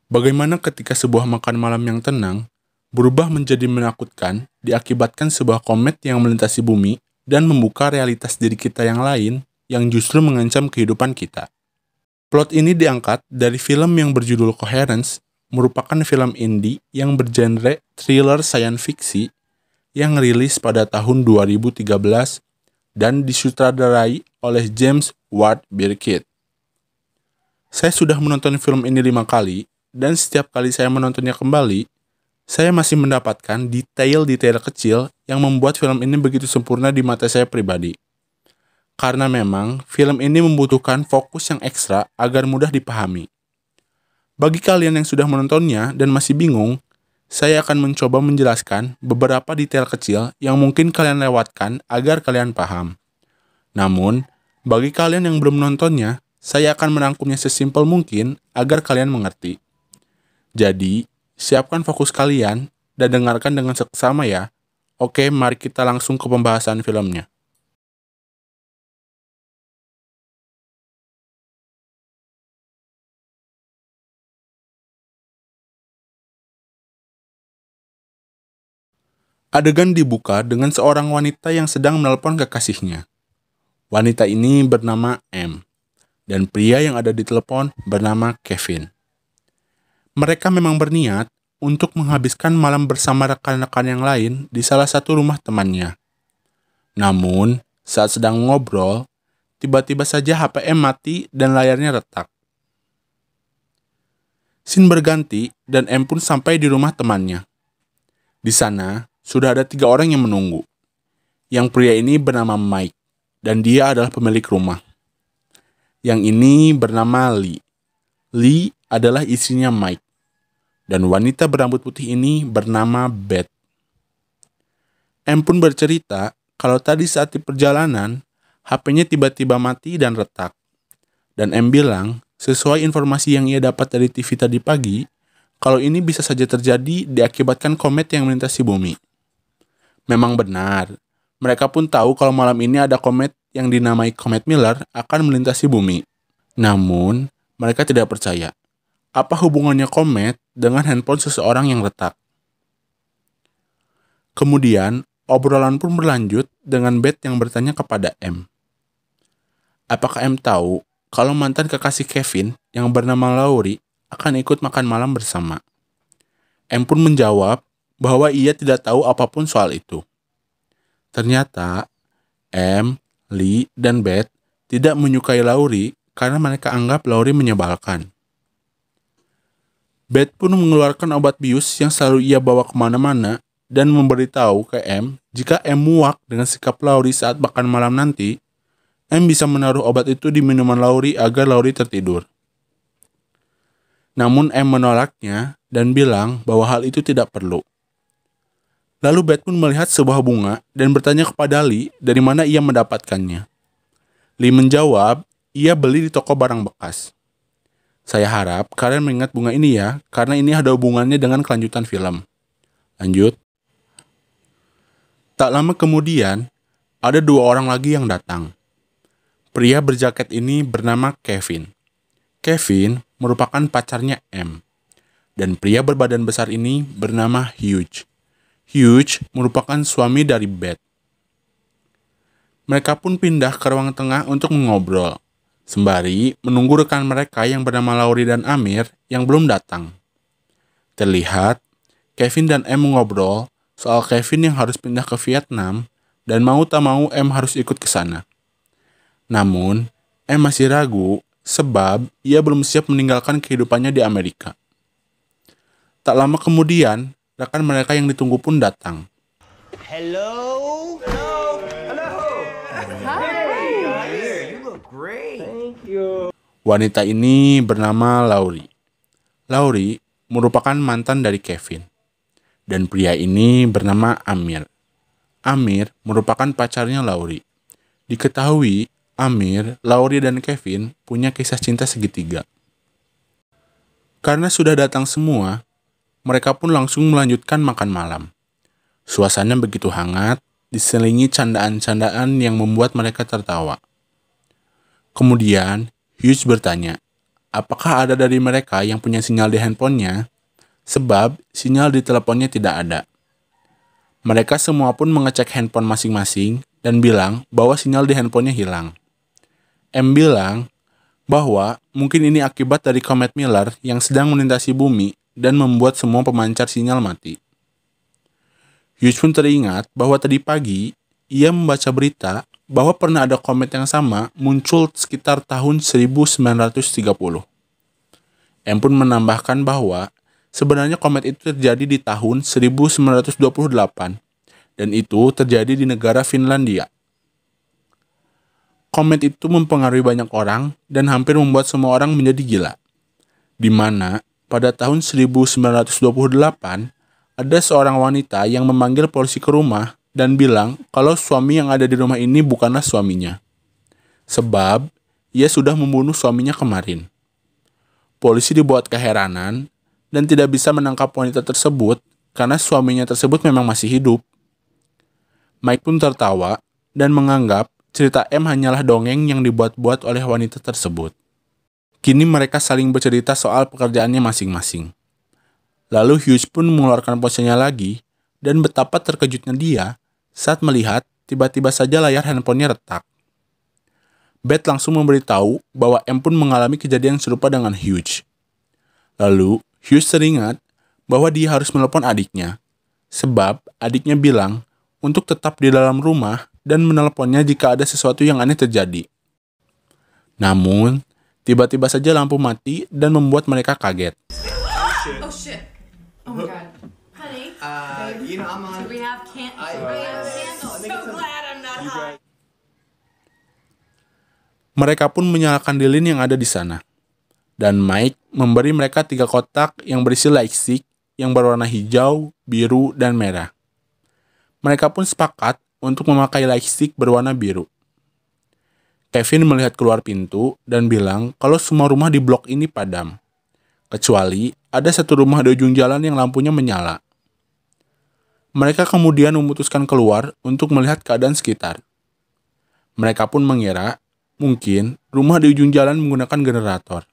Bagaimana ketika sebuah makan malam yang tenang berubah menjadi menakutkan diakibatkan sebuah komet yang melintasi bumi dan membuka realitas diri kita yang lain yang justru mengancam kehidupan kita. Plot ini diangkat dari film yang berjudul Coherence, merupakan film indie yang bergenre thriller science fiction yang rilis pada tahun 2013 dan disutradarai oleh James Ward Birkitt. Saya sudah menonton film ini 5 kali, dan setiap kali saya menontonnya kembali, saya masih mendapatkan detail-detail kecil yang membuat film ini begitu sempurna di mata saya pribadi. Karena memang film ini membutuhkan fokus yang ekstra agar mudah dipahami. Bagi kalian yang sudah menontonnya dan masih bingung, saya akan mencoba menjelaskan beberapa detail kecil yang mungkin kalian lewatkan agar kalian paham. Namun, bagi kalian yang belum menontonnya, saya akan merangkumnya sesimpel mungkin agar kalian mengerti. Jadi, siapkan fokus kalian dan dengarkan dengan seksama ya. Oke, mari kita langsung ke pembahasan filmnya. Adegan dibuka dengan seorang wanita yang sedang menelpon kekasihnya. Wanita ini bernama M, dan pria yang ada di telepon bernama Kevin. Mereka memang berniat untuk menghabiskan malam bersama rekan-rekan yang lain di salah satu rumah temannya. Namun, saat sedang ngobrol, tiba-tiba saja HP M mati dan layarnya retak. Scene berganti dan M pun sampai di rumah temannya. Di sana, sudah ada 3 orang yang menunggu. Yang pria ini bernama Mike, dan dia adalah pemilik rumah. Yang ini bernama Lee. Lee adalah istrinya Mike. Dan wanita berambut putih ini bernama Beth. M pun bercerita kalau tadi saat di perjalanan, HP-nya tiba-tiba mati dan retak. Dan M bilang, sesuai informasi yang ia dapat dari TV tadi pagi, kalau ini bisa saja terjadi diakibatkan komet yang melintasi bumi. Memang benar, mereka pun tahu kalau malam ini ada komet yang dinamai Komet Miller akan melintasi bumi. Namun, mereka tidak percaya. Apa hubungannya komet dengan handphone seseorang yang retak? Kemudian, obrolan pun berlanjut dengan Beth yang bertanya kepada M. Apakah M tahu kalau mantan kekasih Kevin yang bernama Laurie akan ikut makan malam bersama? M pun menjawab bahwa ia tidak tahu apapun soal itu. Ternyata, M, Lee, dan Beth tidak menyukai Laurie karena mereka anggap Laurie menyebalkan. Beth pun mengeluarkan obat bius yang selalu ia bawa kemana-mana dan memberitahu ke M jika M muak dengan sikap Laurie saat makan malam nanti, M bisa menaruh obat itu di minuman Laurie agar Laurie tertidur. Namun M menolaknya dan bilang bahwa hal itu tidak perlu. Lalu Beth pun melihat sebuah bunga dan bertanya kepada Lee dari mana ia mendapatkannya. Lee menjawab, ia beli di toko barang bekas. Saya harap kalian mengingat bunga ini ya, karena ini ada hubungannya dengan kelanjutan film. Lanjut. Tak lama kemudian, ada 2 orang lagi yang datang. Pria berjaket ini bernama Kevin. Kevin merupakan pacarnya M. Dan pria berbadan besar ini bernama Hugh. Hugh merupakan suami dari Beth. Mereka pun pindah ke ruang tengah untuk mengobrol, sembari menunggu rekan mereka yang bernama Laurie dan Amir yang belum datang. Terlihat, Kevin dan M mengobrol soal Kevin yang harus pindah ke Vietnam dan mau tak mau M harus ikut ke sana. Namun, M masih ragu sebab ia belum siap meninggalkan kehidupannya di Amerika. Tak lama kemudian, rekan mereka yang ditunggu pun datang. Hello? Hello? Hello? Hi. You look great. Thank you. Wanita ini bernama Laurie. Laurie merupakan mantan dari Kevin. Dan pria ini bernama Amir. Amir merupakan pacarnya Laurie. Diketahui, Amir, Laurie, dan Kevin punya kisah cinta segitiga. Karena sudah datang semua, mereka pun langsung melanjutkan makan malam. Suasana begitu hangat, diselingi candaan-candaan yang membuat mereka tertawa. Kemudian, Hughes bertanya, apakah ada dari mereka yang punya sinyal di handphonenya, sebab sinyal di teleponnya tidak ada. Mereka semua pun mengecek handphone masing-masing dan bilang bahwa sinyal di handphonenya hilang. M bilang bahwa mungkin ini akibat dari komet Miller yang sedang melintasi bumi dan membuat semua pemancar sinyal mati. Hughes pun teringat bahwa tadi pagi ia membaca berita bahwa pernah ada komet yang sama muncul sekitar tahun 1930. M pun menambahkan bahwa sebenarnya komet itu terjadi di tahun 1928 dan itu terjadi di negara Finlandia. Komet itu mempengaruhi banyak orang dan hampir membuat semua orang menjadi gila. Di mana pada tahun 1928 ada seorang wanita yang memanggil polisi ke rumah dan bilang kalau suami yang ada di rumah ini bukanlah suaminya. Sebab ia sudah membunuh suaminya kemarin. Polisi dibuat keheranan dan tidak bisa menangkap wanita tersebut karena suaminya tersebut memang masih hidup. Mike pun tertawa dan menganggap cerita M hanyalah dongeng yang dibuat-buat oleh wanita tersebut. Kini mereka saling bercerita soal pekerjaannya masing-masing. Lalu Hughes pun mengeluarkan ponselnya lagi dan betapa terkejutnya dia saat melihat tiba-tiba saja layar handphonenya retak. Beth langsung memberitahu bahwa M pun mengalami kejadian serupa dengan Hughes. Lalu Hughes teringat bahwa dia harus menelpon adiknya, sebab adiknya bilang untuk tetap di dalam rumah dan menelponnya jika ada sesuatu yang aneh terjadi. Namun, tiba-tiba saja lampu mati dan membuat mereka kaget. Oh shit. Oh my god. Honey, You know, I'm on. do we have candles? So glad I'm not high. Mereka pun menyalakan lilin yang ada di sana. Dan Mike memberi mereka 3 kotak yang berisi lightstick yang berwarna hijau, biru, dan merah. Mereka pun sepakat untuk memakai lightstick berwarna biru. Kevin melihat keluar pintu dan bilang kalau semua rumah di blok ini padam. Kecuali ada satu rumah di ujung jalan yang lampunya menyala. Mereka kemudian memutuskan keluar untuk melihat keadaan sekitar. Mereka pun mengira mungkin rumah di ujung jalan menggunakan generator.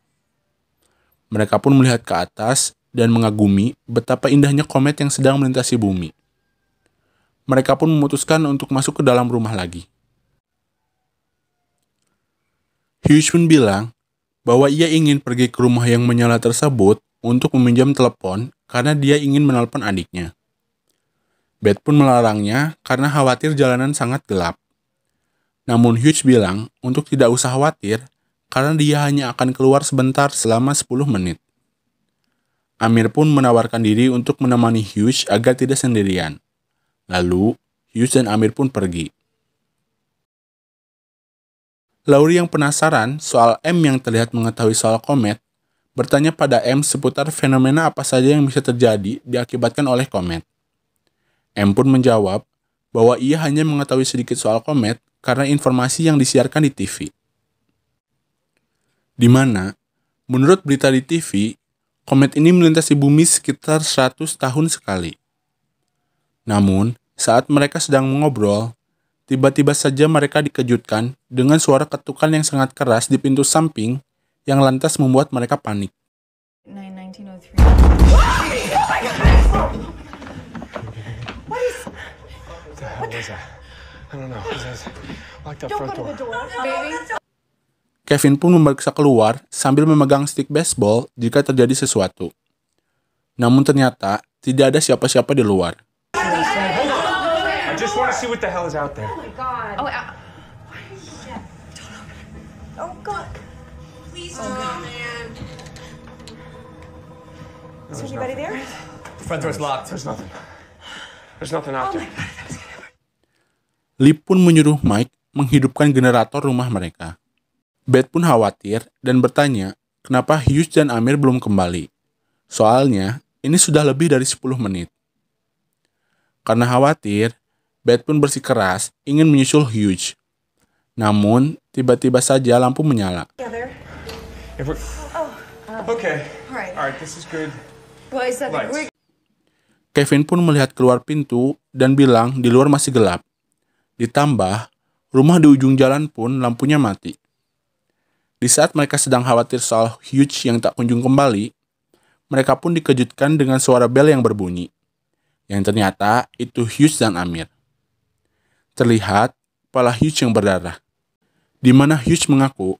Mereka pun melihat ke atas dan mengagumi betapa indahnya komet yang sedang melintasi bumi. Mereka pun memutuskan untuk masuk ke dalam rumah lagi. Hughes pun bilang bahwa ia ingin pergi ke rumah yang menyala tersebut untuk meminjam telepon karena dia ingin menelpon adiknya. Beth pun melarangnya karena khawatir jalanan sangat gelap. Namun Hughes bilang untuk tidak usah khawatir karena dia hanya akan keluar sebentar selama 10 menit. Amir pun menawarkan diri untuk menemani Hughes agar tidak sendirian. Lalu, Hughes dan Amir pun pergi. Laurie yang penasaran soal M yang terlihat mengetahui soal komet, bertanya pada M seputar fenomena apa saja yang bisa terjadi diakibatkan oleh komet. M pun menjawab bahwa ia hanya mengetahui sedikit soal komet karena informasi yang disiarkan di TV. Di mana, menurut berita di TV, komet ini melintasi bumi sekitar 100 tahun sekali. Namun, saat mereka sedang mengobrol, tiba-tiba saja mereka dikejutkan dengan suara ketukan yang sangat keras di pintu samping yang lantas membuat mereka panik. 1903. What was that? I don't know. Locked up front door. Baby. Kevin pun memeriksa keluar sambil memegang stick baseball jika terjadi sesuatu. Namun ternyata tidak ada siapa-siapa di luar. I just want to see what the hell is out there. Oh, oh god. Please, man. Is anybody there? Front door's locked. There's nothing. There's nothing out there. Lee pun menyuruh Mike menghidupkan generator rumah mereka. Beth pun khawatir dan bertanya kenapa Hughes dan Amir belum kembali. Soalnya, ini sudah lebih dari 10 menit. Karena khawatir, Beth pun bersikeras ingin menyusul Hughes. Namun, tiba-tiba saja lampu menyala. Okay. Alright. All right. This is good. Well, is that Lights. Kevin pun melihat keluar pintu dan bilang di luar masih gelap. Ditambah, rumah di ujung jalan pun lampunya mati. Di saat mereka sedang khawatir soal Hughes yang tak kunjung kembali, mereka pun dikejutkan dengan suara bel yang berbunyi. Yang ternyata itu Hughes dan Amir. Terlihat kepala Hughes yang berdarah, di mana Hughes mengaku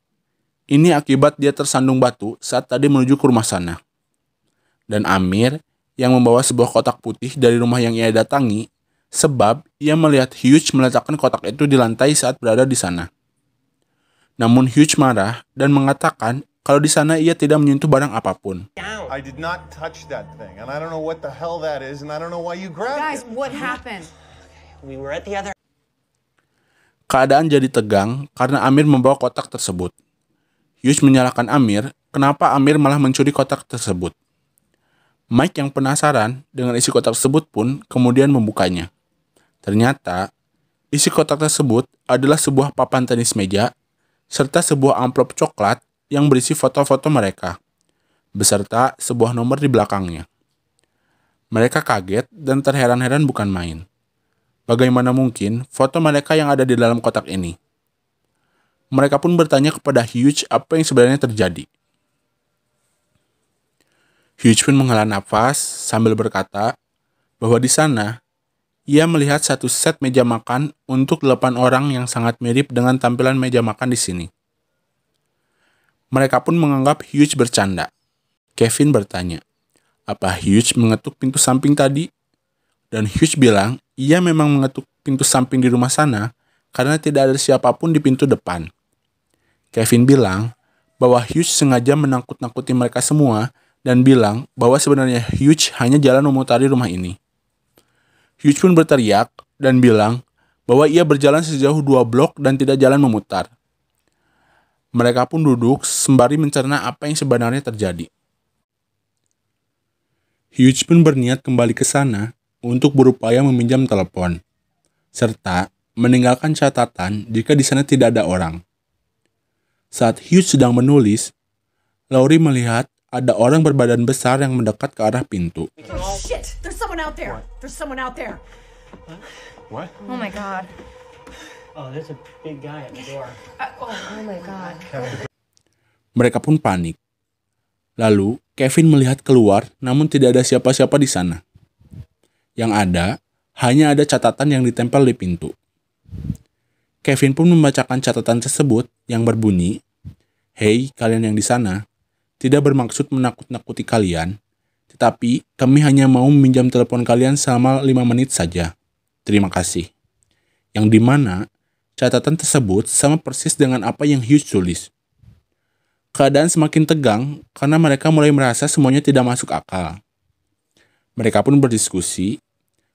ini akibat dia tersandung batu saat tadi menuju ke rumah sana. Dan Amir yang membawa sebuah kotak putih dari rumah yang ia datangi, sebab ia melihat Hughes meletakkan kotak itu di lantai saat berada di sana. Namun Hughes marah dan mengatakan kalau di sana ia tidak menyentuh barang apapun. I did not touch that thing, and I don't know what the hell that is, and I don't know why you grabbed Guys, it. what happened? We were at the other. Keadaan jadi tegang karena Amir membawa kotak tersebut. Hughes menyalahkan Amir, kenapa Amir malah mencuri kotak tersebut. Mike yang penasaran dengan isi kotak tersebut pun kemudian membukanya. Ternyata, isi kotak tersebut adalah sebuah papan tenis meja serta sebuah amplop coklat yang berisi foto-foto mereka, beserta sebuah nomor di belakangnya. Mereka kaget dan terheran-heran bukan main. Bagaimana mungkin foto mereka yang ada di dalam kotak ini? Mereka pun bertanya kepada Hughes apa yang sebenarnya terjadi. Hughes pun menghela nafas sambil berkata bahwa di sana ia melihat satu set meja makan untuk 8 orang yang sangat mirip dengan tampilan meja makan di sini. Mereka pun menganggap Hughes bercanda. Kevin bertanya, apa Hughes mengetuk pintu samping tadi? Dan Hughes bilang, ia memang mengetuk pintu samping di rumah sana karena tidak ada siapapun di pintu depan. Kevin bilang bahwa Hughes sengaja menakut-nakuti mereka semua dan bilang bahwa sebenarnya Hughes hanya jalan memutari rumah ini. Hughes pun berteriak dan bilang bahwa ia berjalan sejauh 2 blok dan tidak jalan memutar. Mereka pun duduk sembari mencerna apa yang sebenarnya terjadi. Hughes pun berniat kembali ke sana untuk berupaya meminjam telepon, serta meninggalkan catatan jika di sana tidak ada orang. Saat Hughes sedang menulis, Laurie melihat ada orang berbadan besar yang mendekat ke arah pintu. Oh shit! There's someone out there! There's someone out there! What? Oh my god. Oh, there's a big guy at the door. Oh my god. Mereka pun panik. Lalu, Kevin melihat keluar namun tidak ada siapa-siapa di sana. Yang ada, hanya ada catatan yang ditempel di pintu. Kevin pun membacakan catatan tersebut yang berbunyi, "Hei, kalian yang di sana, tidak bermaksud menakut-nakuti kalian, tetapi kami hanya mau meminjam telepon kalian selama 5 menit saja. Terima kasih." Yang dimana catatan tersebut sama persis dengan apa yang Hughes tulis. Keadaan semakin tegang karena mereka mulai merasa semuanya tidak masuk akal. Mereka pun berdiskusi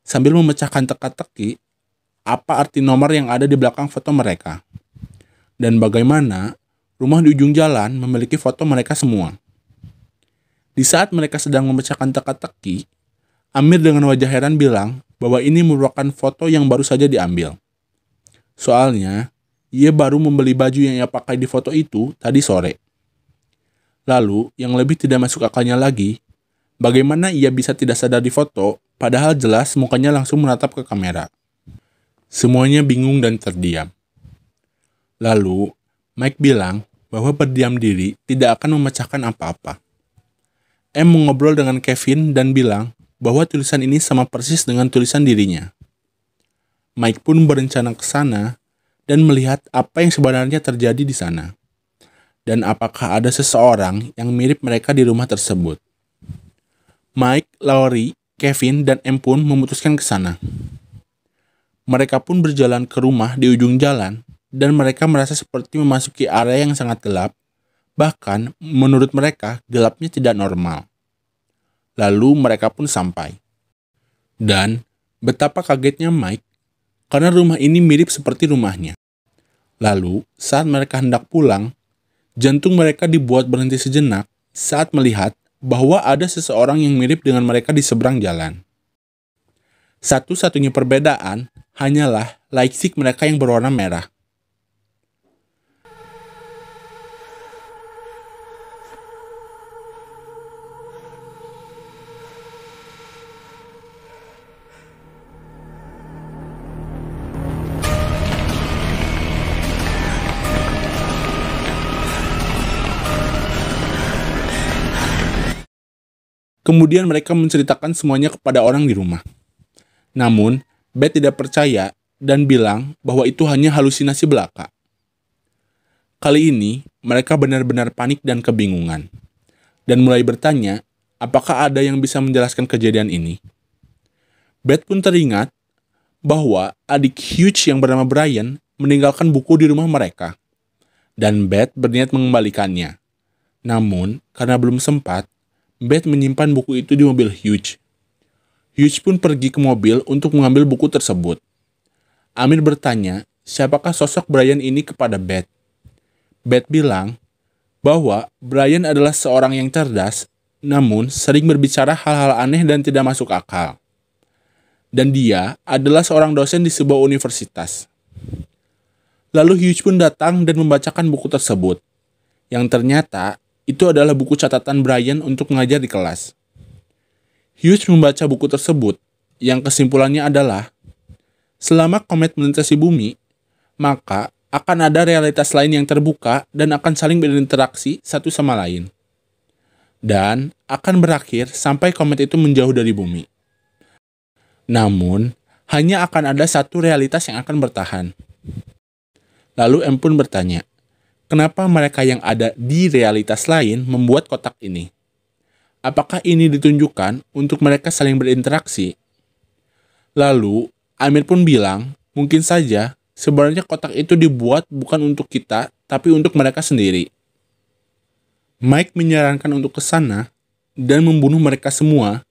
sambil memecahkan teka-teki apa arti nomor yang ada di belakang foto mereka, dan bagaimana rumah di ujung jalan memiliki foto mereka semua. Di saat mereka sedang memecahkan teka-teki, Amir dengan wajah heran bilang bahwa ini merupakan foto yang baru saja diambil. Soalnya, ia baru membeli baju yang ia pakai di foto itu tadi sore. Lalu, yang lebih tidak masuk akalnya lagi, bagaimana ia bisa tidak sadar di foto, padahal jelas mukanya langsung menatap ke kamera. Semuanya bingung dan terdiam. Lalu, Mike bilang bahwa berdiam diri tidak akan memecahkan apa-apa. M mengobrol dengan Kevin dan bilang bahwa tulisan ini sama persis dengan tulisan dirinya. Mike pun berencana ke sana dan melihat apa yang sebenarnya terjadi di sana. Dan apakah ada seseorang yang mirip mereka di rumah tersebut. Mike, Laurie, Kevin, dan M pun memutuskan ke sana. Mereka pun berjalan ke rumah di ujung jalan dan mereka merasa seperti memasuki area yang sangat gelap. Bahkan, menurut mereka, gelapnya tidak normal. Lalu mereka pun sampai. Dan betapa kagetnya Mike karena rumah ini mirip seperti rumahnya. Lalu, saat mereka hendak pulang, jantung mereka dibuat berhenti sejenak saat melihat bahwa ada seseorang yang mirip dengan mereka di seberang jalan. Satu-satunya perbedaan hanyalah lightstick mereka yang berwarna merah. Kemudian mereka menceritakan semuanya kepada orang di rumah. Namun, Beth tidak percaya dan bilang bahwa itu hanya halusinasi belaka. Kali ini, mereka benar-benar panik dan kebingungan, dan mulai bertanya apakah ada yang bisa menjelaskan kejadian ini. Beth pun teringat bahwa adik Hugh yang bernama Brian meninggalkan buku di rumah mereka, dan Beth berniat mengembalikannya. Namun, karena belum sempat, Beth menyimpan buku itu di mobil Hugh. Hugh pun pergi ke mobil untuk mengambil buku tersebut. Amir bertanya, siapakah sosok Brian ini kepada Beth. Beth bilang bahwa Brian adalah seorang yang cerdas, namun sering berbicara hal-hal aneh dan tidak masuk akal. Dan dia adalah seorang dosen di sebuah universitas. Lalu Hugh pun datang dan membacakan buku tersebut, yang ternyata itu adalah buku catatan Brian untuk mengajar di kelas. Hugh membaca buku tersebut, yang kesimpulannya adalah, selama komet melintasi bumi, maka akan ada realitas lain yang terbuka dan akan saling berinteraksi satu sama lain. Dan akan berakhir sampai komet itu menjauh dari bumi. Namun, hanya akan ada satu realitas yang akan bertahan. Lalu M pun bertanya, kenapa mereka yang ada di realitas lain membuat kotak ini? Apakah ini ditunjukkan untuk mereka saling berinteraksi? Lalu, Amir pun bilang, mungkin saja sebenarnya kotak itu dibuat bukan untuk kita, tapi untuk mereka sendiri. Mike menyarankan untuk ke sana dan membunuh mereka semua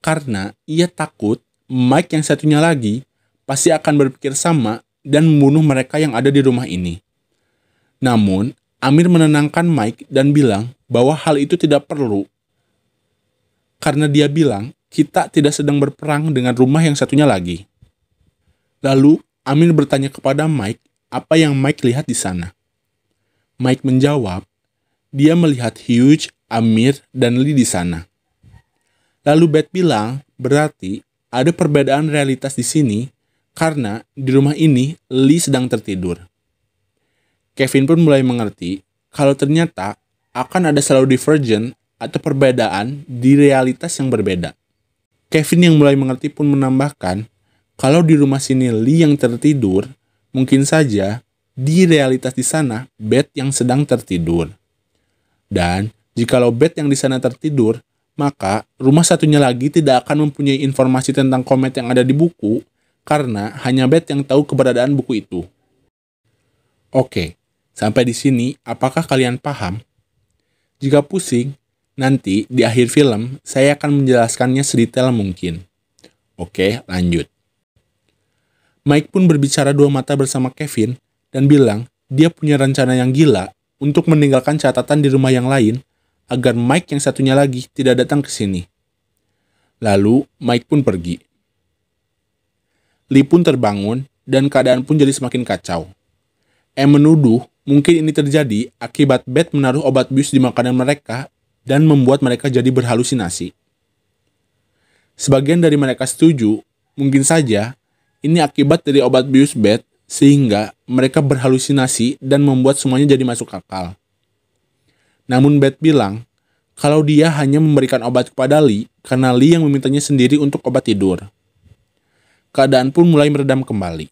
karena ia takut Mike yang satunya lagi pasti akan berpikir sama dan membunuh mereka yang ada di rumah ini. Namun, Amir menenangkan Mike dan bilang bahwa hal itu tidak perlu. Karena dia bilang, kita tidak sedang berperang dengan rumah yang satunya lagi. Lalu, Amir bertanya kepada Mike apa yang Mike lihat di sana. Mike menjawab, dia melihat Hugh, Amir, dan Lee di sana. Lalu Beth bilang, berarti ada perbedaan realitas di sini karena di rumah ini Lee sedang tertidur. Kevin pun mulai mengerti kalau ternyata akan ada selalu divergent atau perbedaan di realitas yang berbeda. Kevin yang mulai mengerti pun menambahkan kalau di rumah sini Lee yang tertidur, mungkin saja di realitas di sana Beth yang sedang tertidur. Dan jikalau Beth yang di sana tertidur, maka rumah satunya lagi tidak akan mempunyai informasi tentang komet yang ada di buku karena hanya Beth yang tahu keberadaan buku itu. Oke, sampai di sini apakah kalian paham? Jika pusing, nanti di akhir film saya akan menjelaskannya sedetail mungkin. Oke, lanjut. Mike pun berbicara dua mata bersama Kevin dan bilang dia punya rencana yang gila untuk meninggalkan catatan di rumah yang lain agar Mike yang satunya lagi tidak datang ke sini. Lalu, Mike pun pergi. Lee pun terbangun, dan keadaan pun jadi semakin kacau. Menuduh mungkin ini terjadi akibat Beth menaruh obat bius di makanan mereka dan membuat mereka jadi berhalusinasi. Sebagian dari mereka setuju, mungkin saja ini akibat dari obat bius Beth sehingga mereka berhalusinasi dan membuat semuanya jadi masuk akal. Namun Beth bilang, kalau dia hanya memberikan obat kepada Lee karena Lee yang memintanya sendiri untuk obat tidur. Keadaan pun mulai meredam kembali.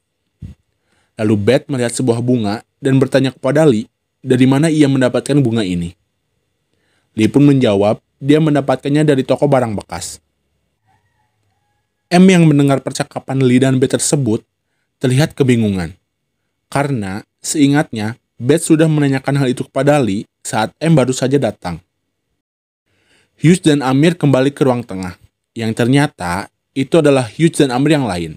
Lalu Beth melihat sebuah bunga dan bertanya kepada Lee, dari mana ia mendapatkan bunga ini. Lee pun menjawab, dia mendapatkannya dari toko barang bekas. M yang mendengar percakapan Lee dan Beth tersebut, terlihat kebingungan. Karena, seingatnya, Beth sudah menanyakan hal itu kepada Lee saat M baru saja datang. Hugh dan Amir kembali ke ruang tengah, yang ternyata itu adalah Hugh dan Amir yang lain.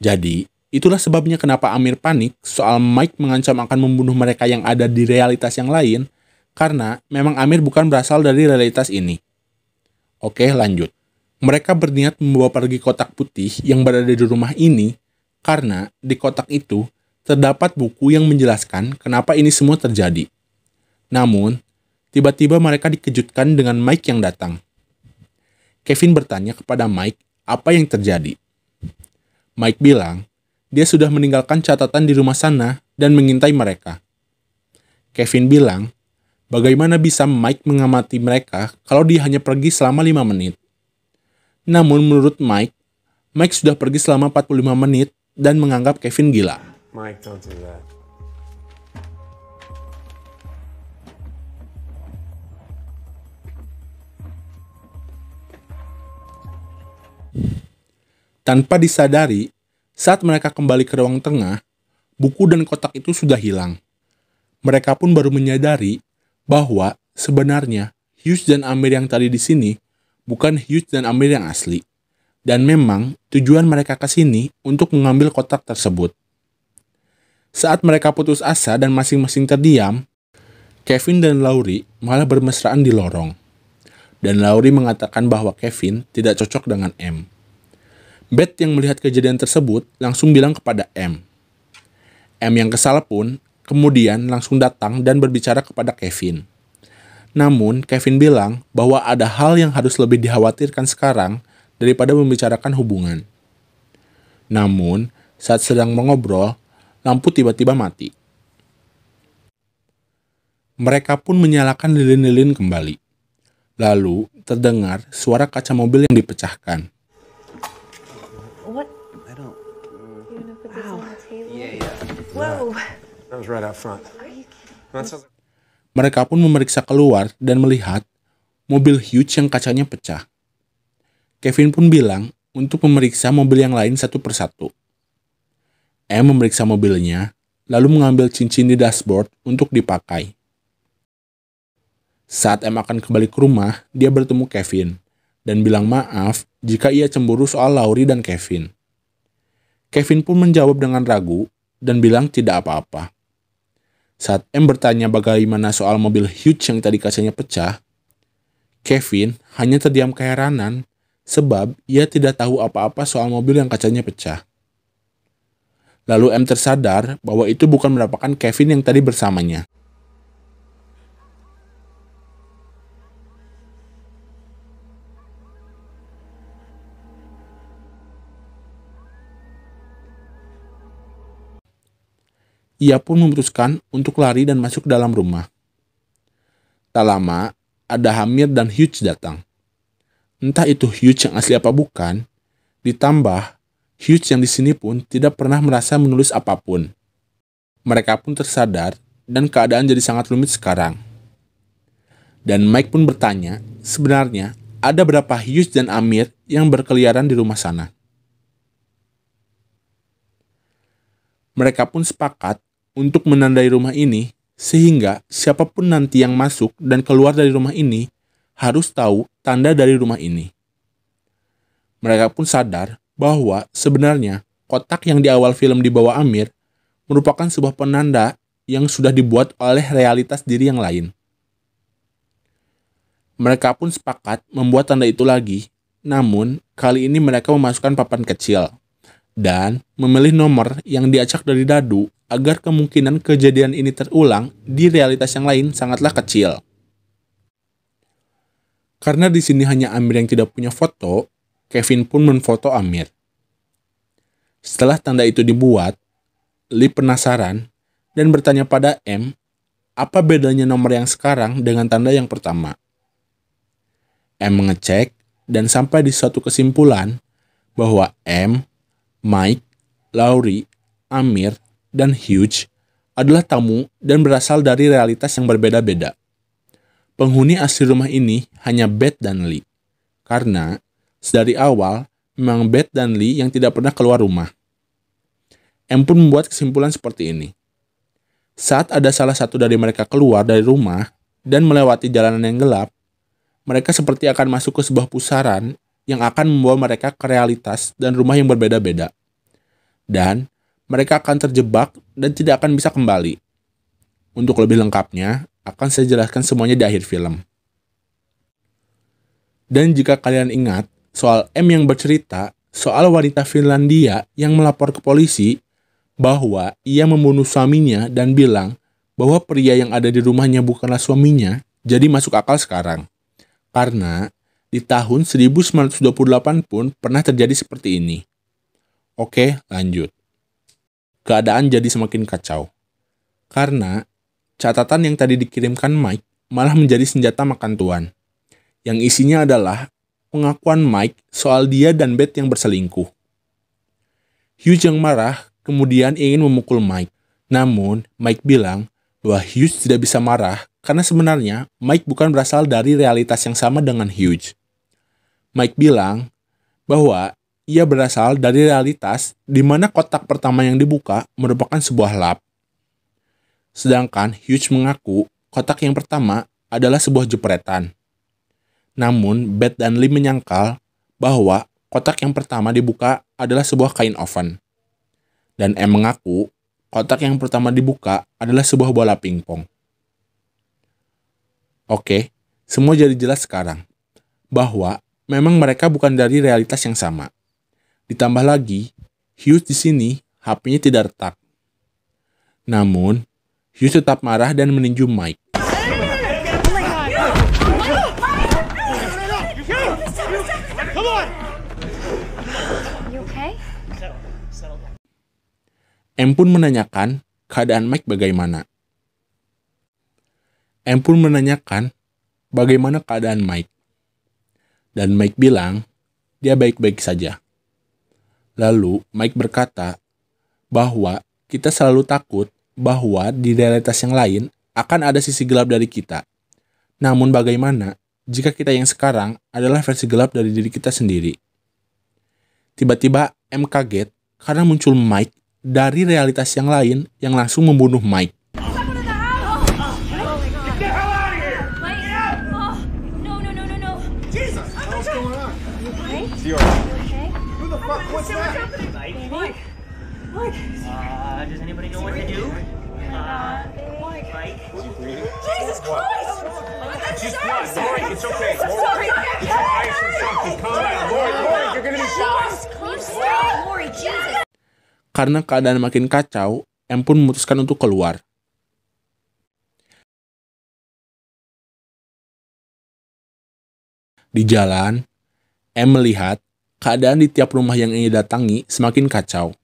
Jadi, itulah sebabnya kenapa Amir panik soal Mike mengancam akan membunuh mereka yang ada di realitas yang lain, karena memang Amir bukan berasal dari realitas ini. Oke, lanjut. Mereka berniat membawa pergi kotak putih yang berada di rumah ini, karena di kotak itu terdapat buku yang menjelaskan kenapa ini semua terjadi. Namun, tiba-tiba mereka dikejutkan dengan Mike yang datang. Kevin bertanya kepada Mike apa yang terjadi. Mike bilang, dia sudah meninggalkan catatan di rumah sana dan mengintai mereka. Kevin bilang, Bagaimana bisa Mike mengamati mereka kalau dia hanya pergi selama 5 menit? Namun menurut Mike sudah pergi selama 45 menit dan menganggap Kevin gila. Mike, don't do that. Tanpa disadari, saat mereka kembali ke ruang tengah, buku dan kotak itu sudah hilang. Mereka pun baru menyadari bahwa sebenarnya Hughes dan Amir yang tadi di sini bukan Hughes dan Amir yang asli. Dan memang tujuan mereka ke sini untuk mengambil kotak tersebut. Saat mereka putus asa dan masing-masing terdiam, Kevin dan Laurie malah bermesraan di lorong. Dan Laurie mengatakan bahwa Kevin tidak cocok dengan M. Beth yang melihat kejadian tersebut langsung bilang kepada M. M yang kesal pun kemudian langsung datang dan berbicara kepada Kevin. Namun, Kevin bilang bahwa ada hal yang harus lebih dikhawatirkan sekarang daripada membicarakan hubungan. Namun, saat sedang mengobrol, lampu tiba-tiba mati. Mereka pun menyalakan lilin-lilin kembali. Lalu, terdengar suara kaca mobil yang dipecahkan. What? I don't. You gonna put this on the table? Yeah. Whoa. That was right out front. Are you kidding? That sounds like- Mereka pun memeriksa keluar dan melihat mobil Hughes yang kacanya pecah. Kevin pun bilang untuk memeriksa mobil yang lain satu persatu. M memeriksa mobilnya, lalu mengambil cincin di dashboard untuk dipakai. Saat M akan kembali ke rumah, dia bertemu Kevin dan bilang maaf jika ia cemburu soal Laurie dan Kevin. Kevin pun menjawab dengan ragu dan bilang tidak apa-apa. Saat M bertanya bagaimana soal mobil Hughes yang tadi kacanya pecah, Kevin hanya terdiam keheranan sebab ia tidak tahu apa-apa soal mobil yang kacanya pecah. Lalu M tersadar bahwa itu bukan merupakan Kevin yang tadi bersamanya. Ia pun memutuskan untuk lari dan masuk ke dalam rumah. Tak lama, ada Amir dan Hughes datang. Entah itu Hughes yang asli apa bukan, ditambah Hughes yang di sini pun tidak pernah merasa menulis apapun. Mereka pun tersadar dan keadaan jadi sangat rumit sekarang. Dan Mike pun bertanya, sebenarnya ada berapa Hughes dan Amir yang berkeliaran di rumah sana. Mereka pun sepakat untuk menandai rumah ini, sehingga siapapun nanti yang masuk dan keluar dari rumah ini harus tahu tanda dari rumah ini. Mereka pun sadar bahwa sebenarnya kotak yang di awal film dibawa Amir merupakan sebuah penanda yang sudah dibuat oleh realitas diri yang lain. Mereka pun sepakat membuat tanda itu lagi, namun kali ini mereka memasukkan papan kecil dan memilih nomor yang diacak dari dadu agar kemungkinan kejadian ini terulang di realitas yang lain sangatlah kecil. Karena di sini hanya Amir yang tidak punya foto, Kevin pun menfoto Amir. Setelah tanda itu dibuat, Lee penasaran dan bertanya pada M, apa bedanya nomor yang sekarang dengan tanda yang pertama. M mengecek dan sampai di suatu kesimpulan bahwa M, Mike, Laurie, Amir, dan Hughes adalah tamu dan berasal dari realitas yang berbeda-beda. Penghuni asli rumah ini hanya Beth dan Lee, karena dari awal memang Beth dan Lee yang tidak pernah keluar rumah. M pun membuat kesimpulan seperti ini. Saat ada salah satu dari mereka keluar dari rumah dan melewati jalanan yang gelap, mereka seperti akan masuk ke sebuah pusaran yang akan membawa mereka ke realitas dan rumah yang berbeda-beda. Dan mereka akan terjebak dan tidak akan bisa kembali. Untuk lebih lengkapnya, akan saya jelaskan semuanya di akhir film. Dan jika kalian ingat, soal M yang bercerita soal wanita Finlandia yang melapor ke polisi bahwa ia membunuh suaminya dan bilang bahwa pria yang ada di rumahnya bukanlah suaminya, jadi masuk akal sekarang. Karena di tahun 1928 pun pernah terjadi seperti ini. Oke, lanjut. Keadaan jadi semakin kacau. Karena catatan yang tadi dikirimkan Mike malah menjadi senjata makan tuan, yang isinya adalah pengakuan Mike soal dia dan Beth yang berselingkuh. Hughes yang marah kemudian ingin memukul Mike, namun Mike bilang bahwa Hughes tidak bisa marah karena sebenarnya Mike bukan berasal dari realitas yang sama dengan Hughes. Mike bilang bahwa ia berasal dari realitas di mana kotak pertama yang dibuka merupakan sebuah lab. Sedangkan Hughes mengaku kotak yang pertama adalah sebuah jepretan. Namun Beth dan Lee menyangkal bahwa kotak yang pertama dibuka adalah sebuah kain oven. Dan M mengaku kotak yang pertama dibuka adalah sebuah bola pingpong. Oke, semua jadi jelas sekarang bahwa memang mereka bukan dari realitas yang sama. Ditambah lagi, Hughes di sini HP-nya tidak retak. Namun, Hughes tetap marah dan meninju Mike. You okay? Settle down. M pun menanyakan keadaan Mike bagaimana. M pun menanyakan bagaimana keadaan Mike. Dan Mike bilang dia baik-baik saja. Lalu Mike berkata bahwa kita selalu takut bahwa di realitas yang lain akan ada sisi gelap dari kita. Namun bagaimana jika kita yang sekarang adalah versi gelap dari diri kita sendiri? Tiba-tiba M kaget karena muncul Mike dari realitas yang lain yang langsung membunuh Mike. Does anybody know what to do? Mike. Jesus Christ! It's okay. Sorry, I can't. Calm down. Lori, you're gonna be fine. Stop, Lori, Jesus! Karena keadaan makin kacau, M pun memutuskan untuk keluar. Di jalan, M melihat keadaan di tiap rumah yang ia datangi semakin kacau.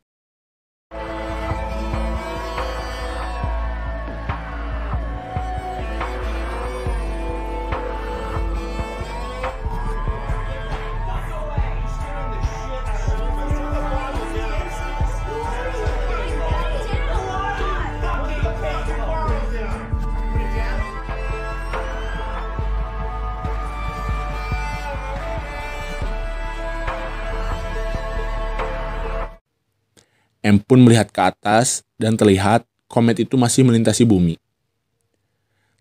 M pun melihat ke atas dan terlihat komet itu masih melintasi bumi.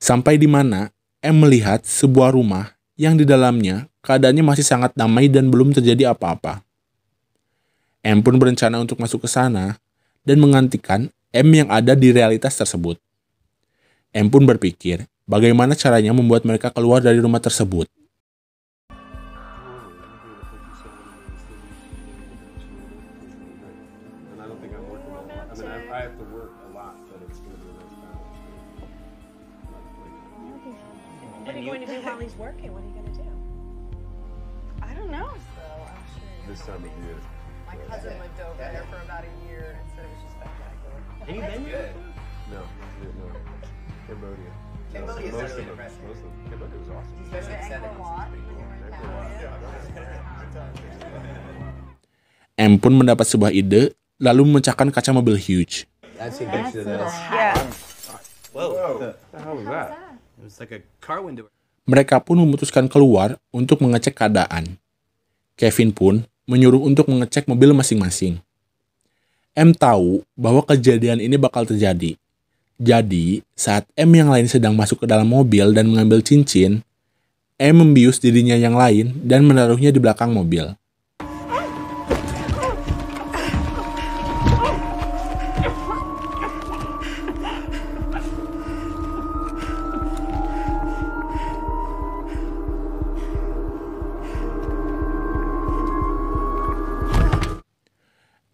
Sampai di mana M melihat sebuah rumah yang di dalamnya keadaannya masih sangat damai dan belum terjadi apa-apa. M pun berencana untuk masuk ke sana dan menggantikan M yang ada di realitas tersebut. M pun berpikir bagaimana caranya membuat mereka keluar dari rumah tersebut. I have to work a lot, but it's going to be a nice balance. What are you going to do while he's working? What are you going to do? I don't know. This time of year. My cousin lived over there for about a year and said it was just spectacular. Have you been there? No. Cambodia. Cambodia's Most of really them. depressing. Cambodia was awesome. Especially at Angkor Wat. M pun mendapat sebuah ide lalu memecahkan kaca mobil Hughes. That's a picture of this. Yeah. Whoa. What the hell was that? It was like a car window. Mereka pun memutuskan keluar untuk mengecek keadaan. Kevin pun menyuruh untuk mengecek mobil masing-masing. M tahu bahwa kejadian ini bakal terjadi. Jadi, saat M yang lain sedang masuk ke dalam mobil dan mengambil cincin, M membius dirinya yang lain dan menaruhnya di belakang mobil.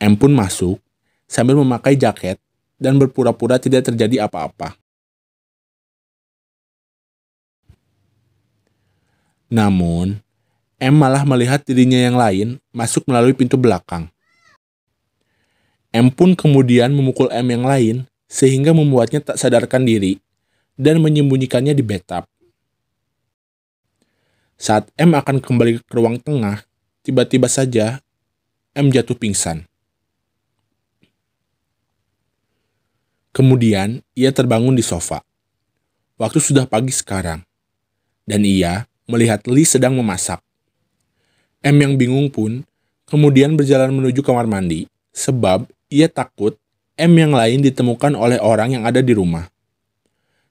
M pun masuk sambil memakai jaket dan berpura-pura tidak terjadi apa-apa. Namun, M malah melihat dirinya yang lain masuk melalui pintu belakang. M pun kemudian memukul M yang lain sehingga membuatnya tak sadarkan diri dan menyembunyikannya di bathtub. Saat M akan kembali ke ruang tengah, tiba-tiba saja M jatuh pingsan. Kemudian, ia terbangun di sofa. Waktu sudah pagi sekarang, dan ia melihat Lee sedang memasak. M yang bingung pun kemudian berjalan menuju kamar mandi, sebab ia takut M yang lain ditemukan oleh orang yang ada di rumah.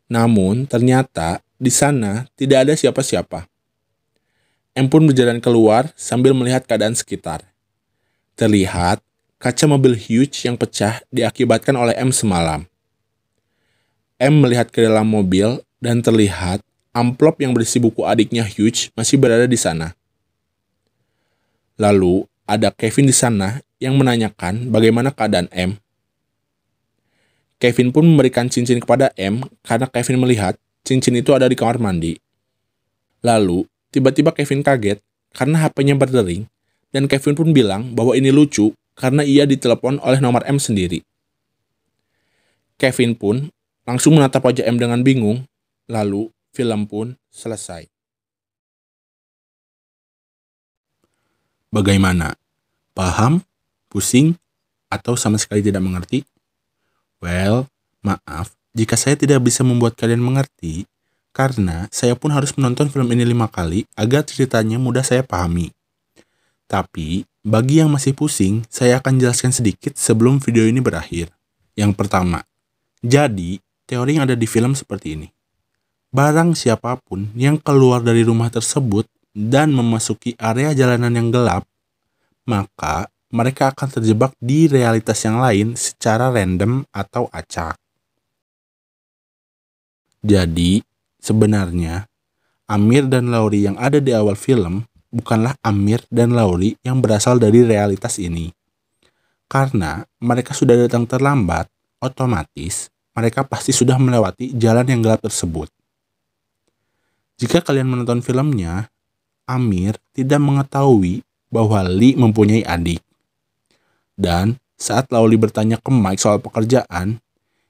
Namun, ternyata di sana tidak ada siapa-siapa. M pun berjalan keluar sambil melihat keadaan sekitar. Terlihat kaca mobil Hughes yang pecah diakibatkan oleh M semalam. M melihat ke dalam mobil dan terlihat amplop yang berisi buku adiknya Hughes masih berada di sana. Lalu ada Kevin di sana yang menanyakan bagaimana keadaan M. Kevin pun memberikan cincin kepada M karena Kevin melihat cincin itu ada di kamar mandi. Lalu, tiba-tiba Kevin kaget karena HP-nya berdering dan Kevin pun bilang bahwa ini lucu karena ia ditelepon oleh nomor M sendiri. Kevin pun langsung menatap wajah M dengan bingung, lalu film pun selesai. Bagaimana? Paham? Pusing? Atau sama sekali tidak mengerti? Well, maaf jika saya tidak bisa membuat kalian mengerti, karena saya pun harus menonton film ini 5 kali agar ceritanya mudah saya pahami. Tapi, bagi yang masih pusing, saya akan jelaskan sedikit sebelum video ini berakhir. Yang pertama, jadi, teori yang ada di film seperti ini. Barang siapapun yang keluar dari rumah tersebut dan memasuki area jalanan yang gelap, maka mereka akan terjebak di realitas yang lain secara random atau acak. Jadi, sebenarnya, Amir dan Laurie yang ada di awal film bukanlah Amir dan Laurie yang berasal dari realitas ini. Karena mereka sudah datang terlambat, otomatis mereka pasti sudah melewati jalan yang gelap tersebut. Jika kalian menonton filmnya, Amir tidak mengetahui bahwa Lee mempunyai adik. Dan saat Laurie bertanya ke Mike soal pekerjaan,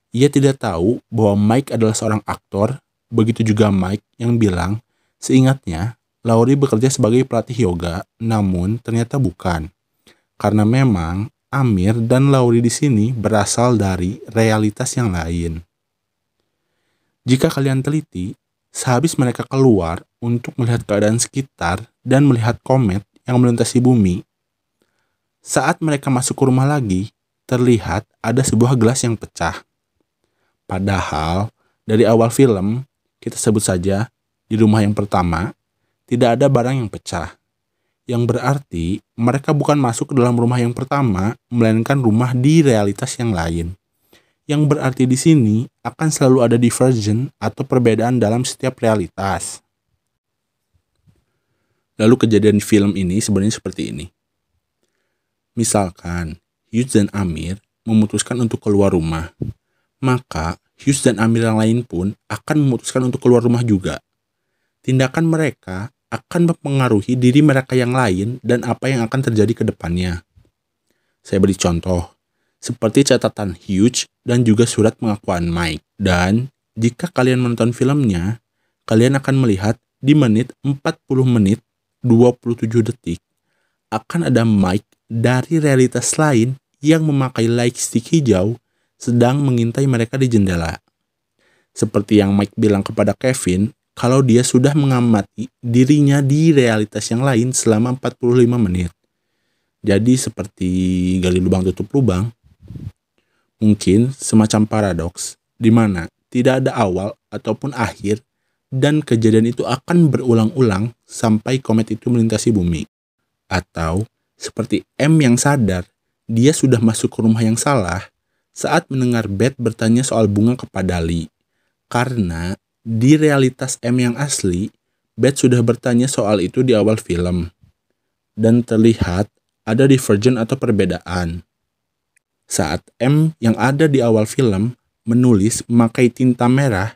ia tidak tahu bahwa Mike adalah seorang aktor, begitu juga Mike yang bilang, seingatnya, Laurie bekerja sebagai pelatih yoga, namun ternyata bukan. Karena memang Amir dan Laurie di sini berasal dari realitas yang lain. Jika kalian teliti, sehabis mereka keluar untuk melihat keadaan sekitar dan melihat komet yang melintasi bumi, saat mereka masuk ke rumah lagi, terlihat ada sebuah gelas yang pecah. Padahal, dari awal film, kita sebut saja di rumah yang pertama, tidak ada barang yang pecah. Yang berarti, mereka bukan masuk ke dalam rumah yang pertama, melainkan rumah di realitas yang lain. Yang berarti di sini akan selalu ada diversion atau perbedaan dalam setiap realitas. Lalu kejadian di film ini sebenarnya seperti ini. Misalkan, Hughes dan Amir memutuskan untuk keluar rumah. Maka, Hughes dan Amir yang lain pun akan memutuskan untuk keluar rumah juga. Tindakan mereka akan mempengaruhi diri mereka yang lain dan apa yang akan terjadi ke depannya. Saya beri contoh, seperti catatan Hughes dan juga surat pengakuan Mike. Dan, jika kalian menonton filmnya, kalian akan melihat di menit 40 menit 27 detik akan ada Mike dari realitas lain yang memakai light stick hijau sedang mengintai mereka di jendela. Seperti yang Mike bilang kepada Kevin kalau dia sudah mengamati dirinya di realitas yang lain selama 45 menit. Jadi seperti gali lubang tutup lubang. Mungkin semacam paradoks di mana tidak ada awal ataupun akhir dan kejadian itu akan berulang-ulang sampai komet itu melintasi bumi. Atau seperti M yang sadar dia sudah masuk ke rumah yang salah saat mendengar Beth bertanya soal bunga kepada Lee. Karena di realitas M yang asli, Beth sudah bertanya soal itu di awal film. Dan terlihat ada divergen atau perbedaan. Saat M yang ada di awal film menulis memakai tinta merah,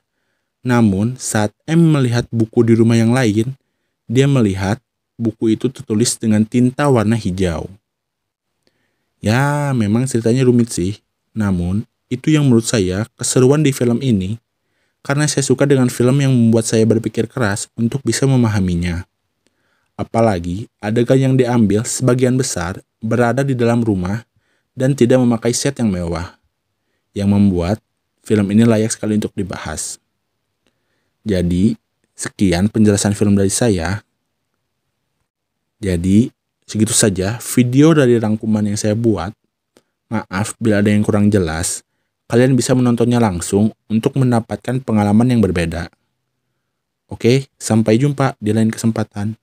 namun saat M melihat buku di rumah yang lain, dia melihat buku itu tertulis dengan tinta warna hijau. Ya, memang ceritanya rumit sih. Namun, itu yang menurut saya keseruan di film ini, karena saya suka dengan film yang membuat saya berpikir keras untuk bisa memahaminya. Apalagi adegan yang diambil sebagian besar berada di dalam rumah dan tidak memakai set yang mewah, yang membuat film ini layak sekali untuk dibahas. Jadi, sekian penjelasan film dari saya. Jadi, segitu saja video dari rangkuman yang saya buat. Maaf bila ada yang kurang jelas. Kalian bisa menontonnya langsung untuk mendapatkan pengalaman yang berbeda. Oke, sampai jumpa di lain kesempatan.